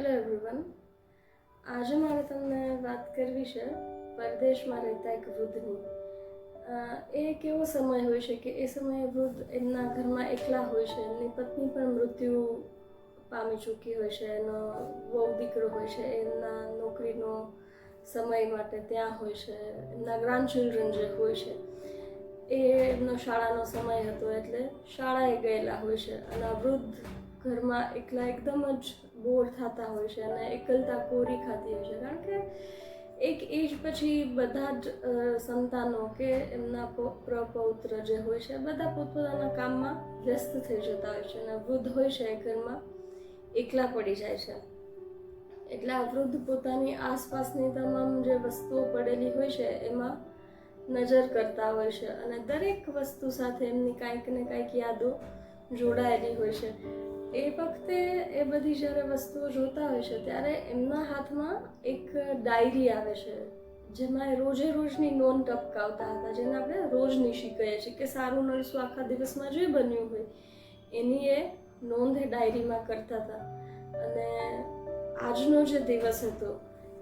Hello everyone, આજે મારે તમને વાત કરવી છે પરદેશમાં રહેતા એક વૃદ્ધની. એ એક એવો સમય હોય છે કે એ સમયે વૃદ્ધ એમના ઘરમાં એકલા હોય છે. એમની પત્ની પણ મૃત્યુ પામી ચૂકી હોય છે, એનો વહુ દીકરો હોય છે, એમના નોકરીનો સમય માટે ત્યાં હોય છે, એમના ગ્રાન્ડ ચિલ્ડ્રન જે હોય છે એ એમનો શાળાનો સમય હતો એટલે શાળાએ ગયેલા હોય છે. અને આ વૃદ્ધ ઘરમાં એકલા એકદમ જ બોર થતા હોય છે અને એકલતા કોરી ખાતી હોય છે, કારણ કે એક એજ પછી બધા જ સંતાનો કે એમના પ્રપૌત્ર જે હોય છે બધા પોતપોતાના કામમાં વ્યસ્ત થઈ જતા હોય છે અને વૃદ્ધ હોય છે એ ઘરમાં એકલા પડી જાય છે. એટલે આ વૃદ્ધ પોતાની આસપાસની તમામ જે વસ્તુઓ પડેલી હોય છે એમાં નજર કરતા હોય છે અને દરેક વસ્તુ સાથે એમની કાંઈક ને કાંઈક યાદો જોડાયેલી હોય છે. એ વખતે એ બધી જ્યારે વસ્તુઓ જોતા હોય છે ત્યારે એમના હાથમાં એક ડાયરી આવે છે જેમાં એ રોજે રોજની નોંધ ટપકાવતા હતા, જેને આપણે રોજનીશી કહીએ છીએ કે સારું નરસું આખા દિવસમાં જે બન્યું હોય એની એ નોંધ એ ડાયરીમાં કરતા હતા. અને આજનો જે દિવસ હતો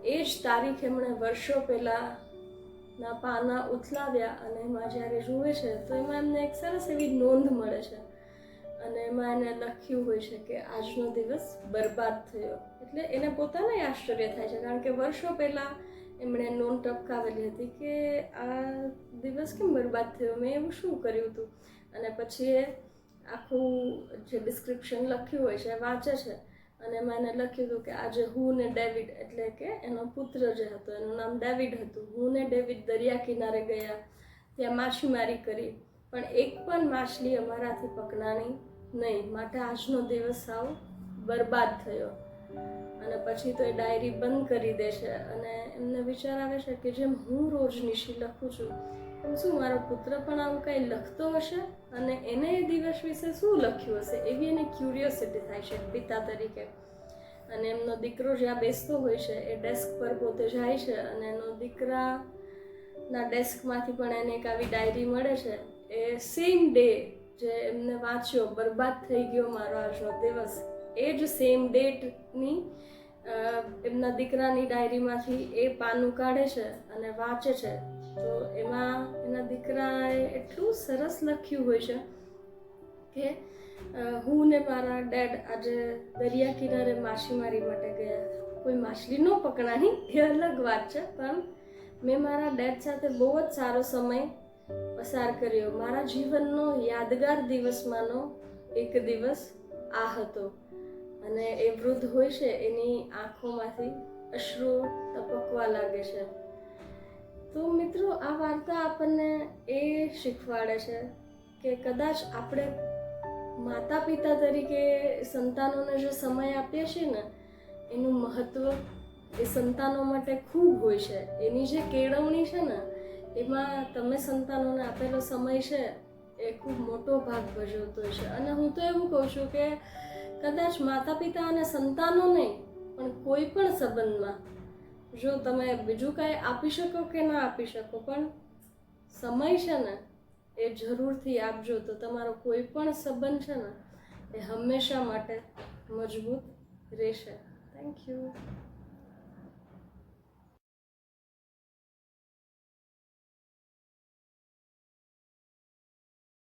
એ જ તારીખ એમણે વર્ષો પહેલાંના પાના ઉથલાવ્યા અને એમાં જ્યારે જુએ છે તો એમાં એમને એક સરસ એવી નોંધ મળે છે અને એમાં એને લખ્યું હોય છે કે આજનો દિવસ બરબાદ થયો. એટલે એને પોતાને આશ્ચર્ય થાય છે, કારણ કે વર્ષો પહેલાં એમણે નોંધ ટપકાવેલી હતી કે આ દિવસ કેમ બરબાદ થયો, મેં એવું શું કર્યું હતું. અને પછી એ આખું જે ડિસ્ક્રિપ્શન લખ્યું હોય છે એ વાંચે છે અને એમાં એને લખ્યું હતું કે આજે હું ને ડેવિડ, એટલે કે એનો પુત્ર જે હતો એનું નામ ડેવિડ હતું, હું ને ડેવિડ દરિયા કિનારે ગયા, ત્યાં માછીમારી કરી, પણ એક પણ માછલી અમારાથી પકડાણી નહીં, માટે આજનો દિવસ સાવ બરબાદ થયો. અને પછી તો એ ડાયરી બંધ કરી દે છે અને એમને વિચાર આવે છે કે જેમ હું રોજનીશી લખું છું એમ શું મારો પુત્ર પણ આવું કંઈ લખતો હશે અને એને એ દિવસ વિશે શું લખ્યું હશે, એવી એને ક્યુરિયોસિટી થાય છે પિતા તરીકે. અને એમનો દીકરો જ્યાં બેસતો હોય છે એ ડેસ્ક પર પોતે જાય છે અને એનો દીકરાના ડેસ્કમાંથી પણ એને એક આવી ડાયરી મળે છે. એ સેમ ડે જે એમને વાંચ્યો બરબાદ થઈ ગયો મારો આજનો દિવસ, એ જ સેમ ડેટની એમના દીકરાની ડાયરીમાંથી એ પાનું કાઢે છે અને વાંચે છે. તો એમાં એના દીકરાએ એટલું સરસ લખ્યું હોય છે કે હું ને મારા ડેડ આજે દરિયા કિનારે માછીમારી માટે ગયા, કોઈ માછલી ન પકડાણી એ અલગ વાત છે, પણ મેં મારા ડેડ સાથે બહુ જ સારો સમય પસાર કર્યો. મારા જીવનનો યાદગાર દિવસમાંનો એક દિવસ આ હતો. અને એ વૃદ્ધ હોય છે એની આંખોમાંથી અશ્રુઓ ટપકવા લાગે છે. તો મિત્રો, આ વાર્તા આપણને એ શીખવાડે છે કે કદાચ આપણે માતા પિતા તરીકે સંતાનોને જે સમય આપીએ છીએ ને એનું મહત્ત્વ એ સંતાનો માટે ખૂબ હોય છે. એની જે કેળવણી છે ને એમાં તમે સંતાનોને આપેલો સમય છે એ ખૂબ મોટો ભાગ ભજવતો હોય છે. અને હું તો એવું કહું છું કે કદાચ માતા પિતા અને સંતાનો નહીં પણ કોઈ પણ સંબંધમાં જો તમે બીજું કાંઈ આપી શકો કે ના આપી શકો પણ સમય છે ને એ જરૂરથી આપજો, તો તમારો કોઈ પણ સંબંધ છે ને એ હંમેશા માટે મજબૂત રહેશે. Thank you.